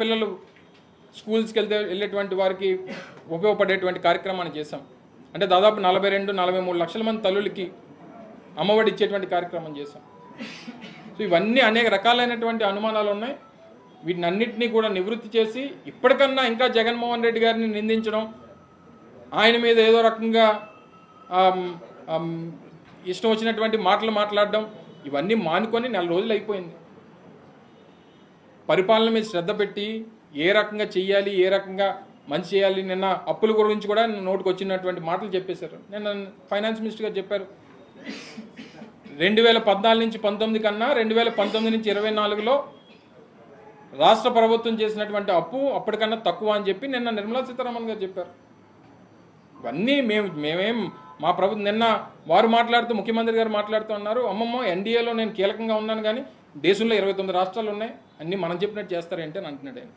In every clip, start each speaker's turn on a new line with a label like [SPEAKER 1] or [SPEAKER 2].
[SPEAKER 1] పిల్లలు స్కూల్స్కి వెళ్ళేటువంటి వారికి ఉపయోగపడేటువంటి కార్యక్రమాన్ని చేశాం. అంటే దాదాపు 42-43 లక్షల మంది తల్లులకి అమ్మఒడి ఇచ్చేటువంటి కార్యక్రమం చేశాం. సో ఇవన్నీ అనేక రకాలైనటువంటి అనుమానాలు ఉన్నాయి. వీటిని అన్నింటినీ కూడా నివృత్తి చేసి ఇప్పటికన్నా ఇంకా జగన్మోహన్ రెడ్డి గారిని నిందించడం, ఆయన మీద ఏదో రకంగా ఇష్టం వచ్చినటువంటి మాటలు మాట్లాడడం, ఇవన్నీ మానుకొని 4 రోజులు అయిపోయింది. పరిపాలన మీద శ్రద్ధ పెట్టి ఏ రకంగా చెయ్యాలి, ఏ రకంగా మంచి చేయాలి, నిన్న అప్పుల గురించి కూడా నోటికి వచ్చినటువంటి మాటలు చెప్పేశారు. నిన్న ఫైనాన్స్ మినిస్టర్ గారు చెప్పారు 2014 నుంచి 19 కన్నా 2019 నుంచి 24లో రాష్ట్ర ప్రభుత్వం చేసినటువంటి అప్పు అప్పటికన్నా తక్కువ అని చెప్పి నిన్న నిర్మలా సీతారామన్ గారు చెప్పారు. ఇవన్నీ మేమేం మా ప్రభుత్వం నిన్న వారు మాట్లాడుతూ ముఖ్యమంత్రి గారు మాట్లాడుతూ అన్నారు, అమ్మమ్మ ఎన్డీఏలో నేను కీలకంగా ఉన్నాను కానీ దేశంలో 29 రాష్ట్రాలు ఉన్నాయి, అన్నీ మనం చెప్పినట్టు చేస్తారేంటి అని అంటున్నాడు ఆయన.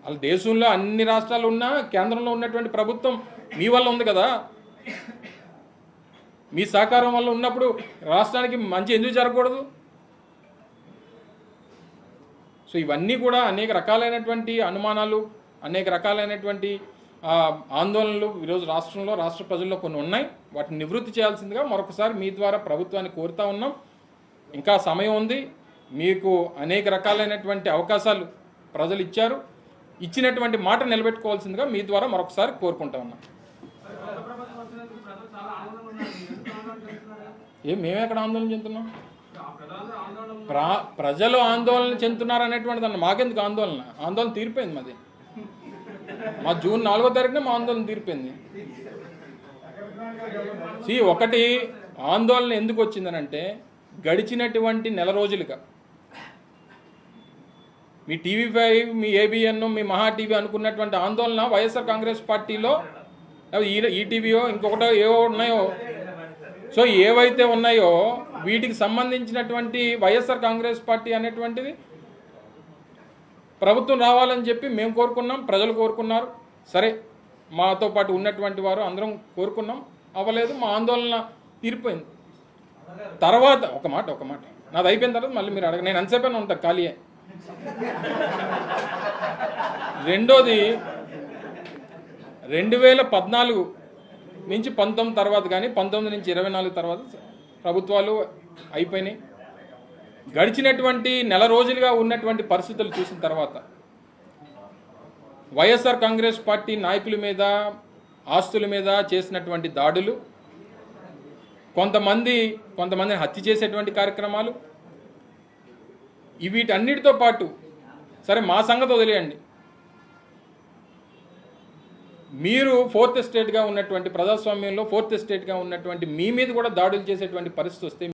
[SPEAKER 1] వాళ్ళ దేశంలో అన్ని రాష్ట్రాలు ఉన్నా కేంద్రంలో ఉన్నటువంటి ప్రభుత్వం మీ వల్ల ఉంది కదా, మీ సహకారం వల్ల ఉన్నప్పుడు రాష్ట్రానికి మంచి ఎందుకు జరగకూడదు? సో ఇవన్నీ కూడా అనేక రకాలైనటువంటి అనుమానాలు, అనేక రకాలైనటువంటి ఆందోళనలు ఈరోజు రాష్ట్రంలో రాష్ట్ర ప్రజల్లో కొన్ని ఉన్నాయి. వాటిని నివృత్తి చేయాల్సిందిగా మరొకసారి మీ ద్వారా ప్రభుత్వాన్ని కోరుతా ఉన్నాం. ఇంకా సమయం ఉంది. మీకు అనేక రకాలైనటువంటి అవకాశాలు ప్రజలు ఇచ్చారు. ఇచ్చినటువంటి మాట నిలబెట్టుకోవాల్సిందిగా మీ ద్వారా మరొకసారి కోరుకుంటా ఉన్నాం. మేమెక్కడ ఆందోళన చెందుతున్నాం? ప్రజలు ఆందోళన చెందుతున్నారు అనేటువంటిది అన్న మాకెందుకు ఆందోళన తీరిపోయింది. మాది మా జూన్ 4వ తారీఖున మా ఆందోళన తీరిపోయింది. ఒకటి ఆందోళన ఎందుకు వచ్చిందనంటే గడిచినటువంటి నెల రోజులుగా మీ TV5, మీ ABN, మీ మహా టీవీ అనుకున్నటువంటి ఆందోళన వైఎస్ఆర్ కాంగ్రెస్ పార్టీలో ఈటీవీయో ఇంకొకటో ఏవో ఉన్నాయో, సో ఏవైతే ఉన్నాయో వీటికి సంబంధించినటువంటి వైఎస్ఆర్ కాంగ్రెస్ పార్టీ అనేటువంటిది ప్రభుత్వం రావాలని చెప్పి మేము కోరుకున్నాం, ప్రజలు కోరుకున్నారు. సరే మాతో పాటు ఉన్నటువంటి వారు అందరం కోరుకున్నాం, అవ్వలేదు, మా ఆందోళన తీరిపోయింది. తర్వాత ఒక మాట నాది అయిపోయిన తర్వాత మళ్ళీ మీరు అడగ, నేను ఎంతసేపైనా ఉంటా ఖాళీయే. రెండోది 2014 నుంచి 19 తర్వాత కానీ 19 నుంచి 24 తర్వాత ప్రభుత్వాలు అయిపోయినాయి. గడిచినటువంటి నెల రోజులుగా ఉన్నటువంటి పరిస్థితులు చూసిన తర్వాత వైఎస్ఆర్ కాంగ్రెస్ పార్టీ నాయకుల మీద, ఆస్తుల మీద చేసినటువంటి దాడులు, కొంతమందిని హత్య చేసేటువంటి కార్యక్రమాలు, వీటన్నిటితో పాటు సరే మా సంగతి వదిలేయండి, మీరు 4th ఎస్టేట్గా ఉన్నటువంటి ప్రజాస్వామ్యంలో 4th ఎస్టేట్గా ఉన్నటువంటి మీ మీద కూడా దాడులు చేసేటువంటి పరిస్థితి వస్తే